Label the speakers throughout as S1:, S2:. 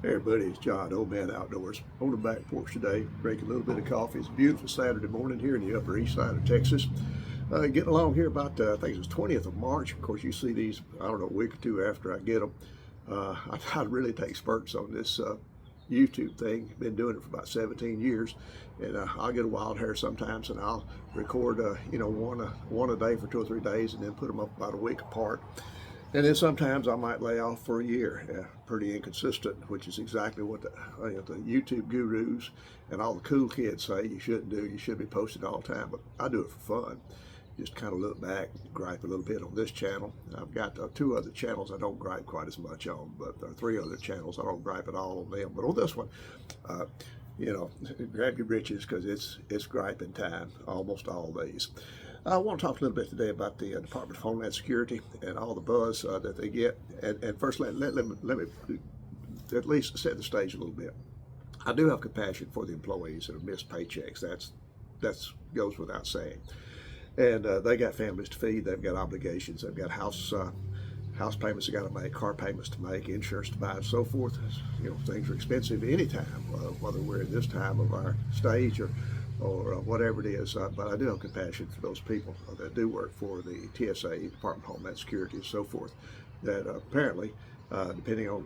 S1: Hey everybody, it's John, Old Man Outdoors. On the back porch today, drinking a little bit of coffee. It's a beautiful Saturday morning here in the upper east side of Texas. Getting along here about, I think it was 20th of March. Of course, you see these, I don't know, a week or two after I get them. I really take spurts on this YouTube thing. Been doing it for about 17 years. And I'll get a wild hair sometimes and I'll record, one a day for 2 or 3 days and then put them up about a week apart. And then sometimes I might lay off for a year. Yeah, pretty inconsistent, which is exactly what the YouTube gurus and all the cool kids say you shouldn't do. You should be posting all the time, but I do it for fun. Just kind of look back, gripe a little bit on this channel. I've got 2 other channels I don't gripe quite as much on, but there are 3 other channels I don't gripe at all on them. But on this one, uh, grab your britches because it's griping time almost all days. I want to talk a little bit today about the Department of Homeland Security and all the buzz that they get. And first, let me at least set the stage a little bit. I do have compassion for the employees that have missed paychecks. That's goes without saying. And they got families to feed. They've got obligations. They've got house payments they got to make, car payments to make, insurance to buy, and so forth. Things are expensive anytime, whether we're in this time of our stage or whatever it is. But I do have compassion for those people that do work for the TSA, Department of Homeland Security, and so forth, that apparently, depending on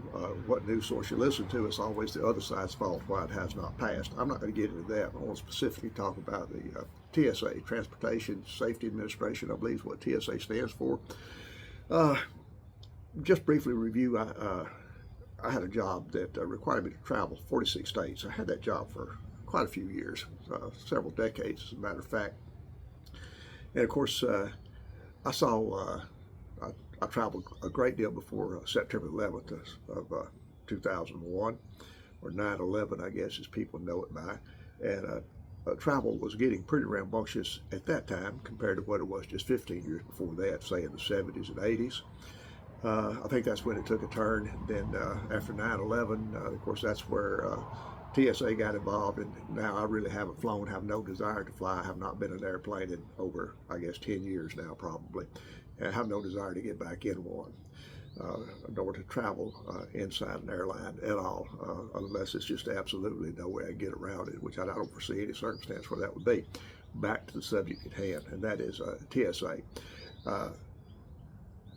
S1: what news source you listen to, it's always the other side's fault why it has not passed. I'm not going to get into that. I want to specifically talk about the TSA, Transportation Safety Administration, I believe is what TSA stands for. Just briefly review, I had a job that required me to travel 46 states. I had that job for quite a few years, several decades, as a matter of fact. And of course, I traveled a great deal before September 11th of 2001, or 9/11, I guess, as people know it by. And travel was getting pretty rambunctious at that time compared to what it was just 15 years before that, say in the 70s and 80s. I think that's when it took a turn. Then after 9/11, of course, that's where TSA got involved, and now I really haven't flown, have no desire to fly. I have not been in an airplane in over, I guess, 10 years now probably, and I have no desire to get back in one, nor to travel inside an airline at all, unless it's just absolutely no way I can get around it, which I don't foresee any circumstance where that would be. Back to the subject at hand, and that is TSA.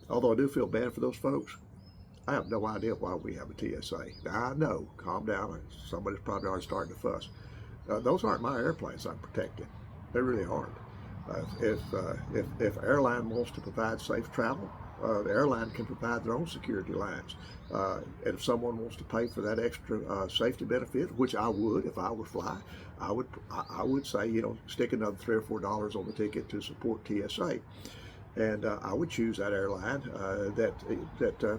S1: Although I do feel bad for those folks, I have no idea why we have a TSA. Now, I know, calm down, somebody's probably already starting to fuss. Those aren't my airplanes I'm protecting. They really aren't. If an airline wants to provide safe travel, the airline can provide their own security lines. And if someone wants to pay for that extra safety benefit, which I would if I were fly, I would say, stick another $3 or $4 on the ticket to support TSA. And I would choose that airline that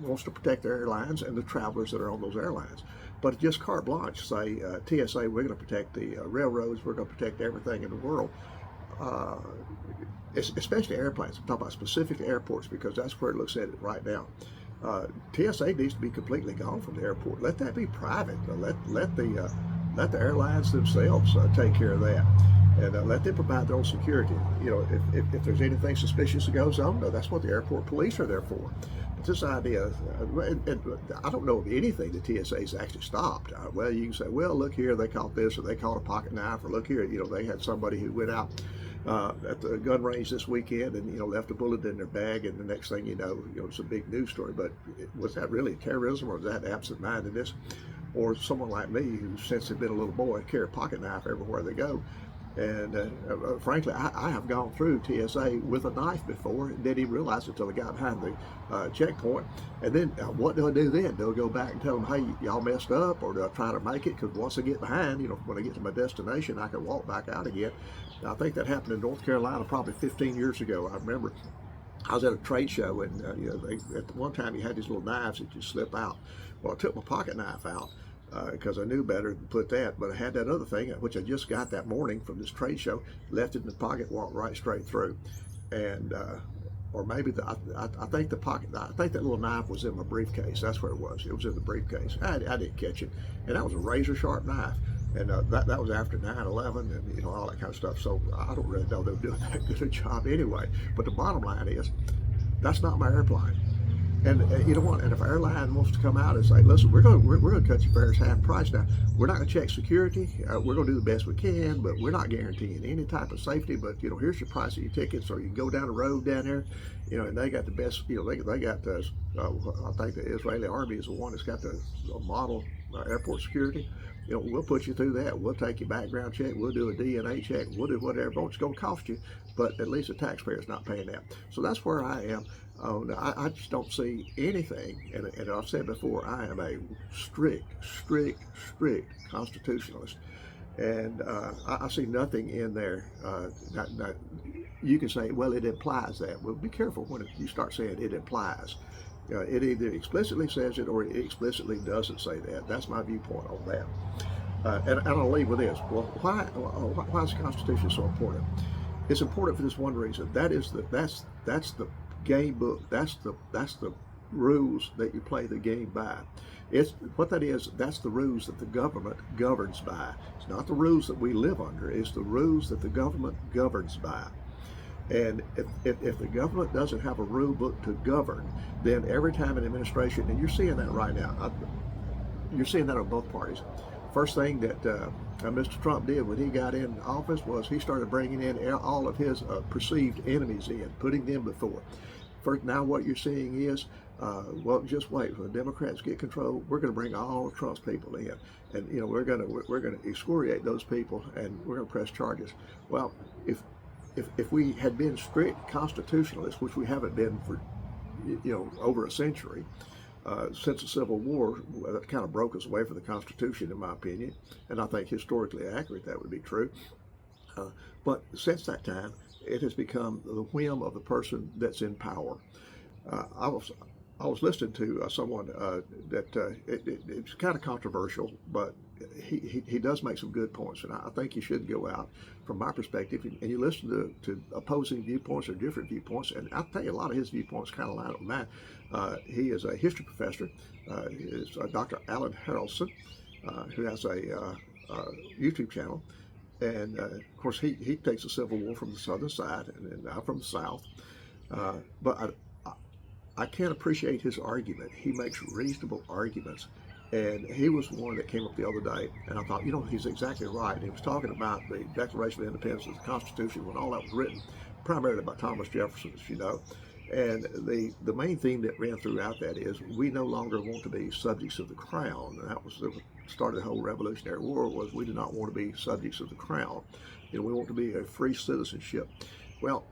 S1: wants to protect their airlines and the travelers that are on those airlines. But just carte blanche, say TSA, we're going to protect the railroads, we're going to protect everything in the world, especially airplanes. I'm talking about specific airports because that's where it looks at it right now. TSA needs to be completely gone from the airport. Let that be private. Let the airlines themselves take care of that. And let them provide their own security. If there's anything suspicious that goes on, that's what the airport police are there for. But this idea, and I don't know of anything that TSA's actually stopped. Well, you can say, well, look here, they caught this, or they caught a pocket knife, or look here, they had somebody who went out at the gun range this weekend and left a bullet in their bag, and the next thing you know, it's a big news story. But was that really terrorism, or was that absent-mindedness? Or someone like me who, since they've been a little boy, carry a pocket knife everywhere they go. And frankly, I have gone through TSA with a knife before and didn't even realize it until I got behind the checkpoint. And then what do I do then? Do I go back and tell them, hey, y'all messed up? Or do I try to make it? Because once I get behind, when I get to my destination, I can walk back out again. I think that happened in North Carolina probably 15 years ago. I remember I was at a trade show, and at one time you had these little knives that you slip out. Well, I took my pocket knife out because I knew better than put that, but I had that other thing, which I just got that morning from this trade show, left it in the pocket, walked right straight through. And or maybe I think that little knife was in my briefcase. That's where it was. It was in the briefcase. I didn't catch it, and that was a razor sharp knife. And that was after 9/11 and all that kind of stuff. So I don't really know they were doing that good a job anyway. But the bottom line is, that's not my airplane. And you know what? And if an airline wants to come out and say, "Listen, we're going to cut your fares half price now. We're not going to check security. We're going to do the best we can, but we're not guaranteeing any type of safety. But you know, here's your price of your tickets, or you can go down the road down here. You know, and they got the best. You know, they got the. I think the Israeli army is the one that's got the model airport security. You know, we'll put you through that. We'll take your background check. We'll do a DNA check. We'll do whatever it's going to cost you, but at least the taxpayer's not paying that. So that's where I am. I just don't see anything, and I've said before, I am a strict constitutionalist, and I see nothing in there. You can say, well, it implies that. Well, be careful when you start saying it implies. It either explicitly says it or it explicitly doesn't say that. That's my viewpoint on that. And I'll leave with this. Well, why is the Constitution so important? It's important for this one reason. That's the game book. That's the rules that you play the game by. It's what that is. That's the rules that the government governs by. It's not the rules that we live under. It's the rules that the government governs by. And if the government doesn't have a rule book to govern, then every time an administration, and you're seeing that right now, you're seeing that on both parties. First thing that Mr. Trump did when he got in office was he started bringing in all of his perceived enemies in, putting them before. First, now what you're seeing is, well, just wait. When the Democrats get control, we're going to bring all of Trump's people in, and you know we're going to excoriate those people, and we're going to press charges. Well, if we had been strict constitutionalists, which we haven't been for over a century, since the Civil War, that kind of broke us away from the Constitution, in my opinion, and I think historically accurate that would be true. But since that time, it has become the whim of the person that's in power. I was listening to someone that it's kind of controversial, but he does make some good points, and I think you should go out from my perspective and you listen to opposing viewpoints or different viewpoints, and I'll tell you a lot of his viewpoints kind of line up with mine. He is a history professor. Is Dr. Alan Harrelson, who has a YouTube channel. And of course, he takes the Civil War from the southern side, and I'm from the south. But I can't appreciate his argument. He makes reasonable arguments. And he was one that came up the other day, and I thought, he's exactly right. And he was talking about the Declaration of Independence, the Constitution, when all that was written, primarily by Thomas Jefferson, as you know. And the main theme that ran throughout that is we no longer want to be subjects of the crown. And that was the start of the whole Revolutionary War, was we do not want to be subjects of the crown. We want to be a free citizenship. Well,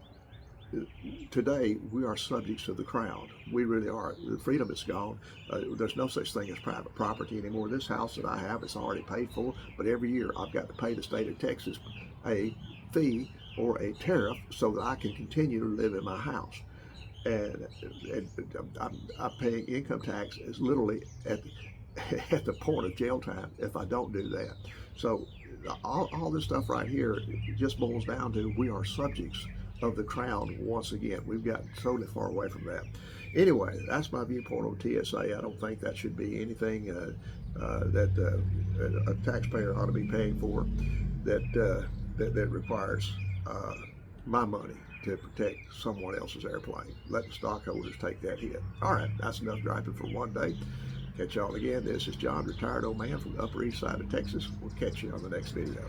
S1: today we are subjects of the crown. We really are. The freedom is gone. There's no such thing as private property anymore. This house that I have is already paid for, but every year I've got to pay the state of Texas a fee or a tariff so that I can continue to live in my house. And I'm paying income tax is literally at the point of jail time if I don't do that. So all this stuff right here just boils down to we are subjects of the crown once again. We've gotten totally far away from that. Anyway, that's my viewpoint on TSA. I don't think that should be anything that a taxpayer ought to be paying for that requires my money to protect someone else's airplane. Let the stockholders take that hit. All right, that's enough griping for one day. Catch y'all again. This is John, retired old man from the Upper East Side of Texas. We'll catch you on the next video.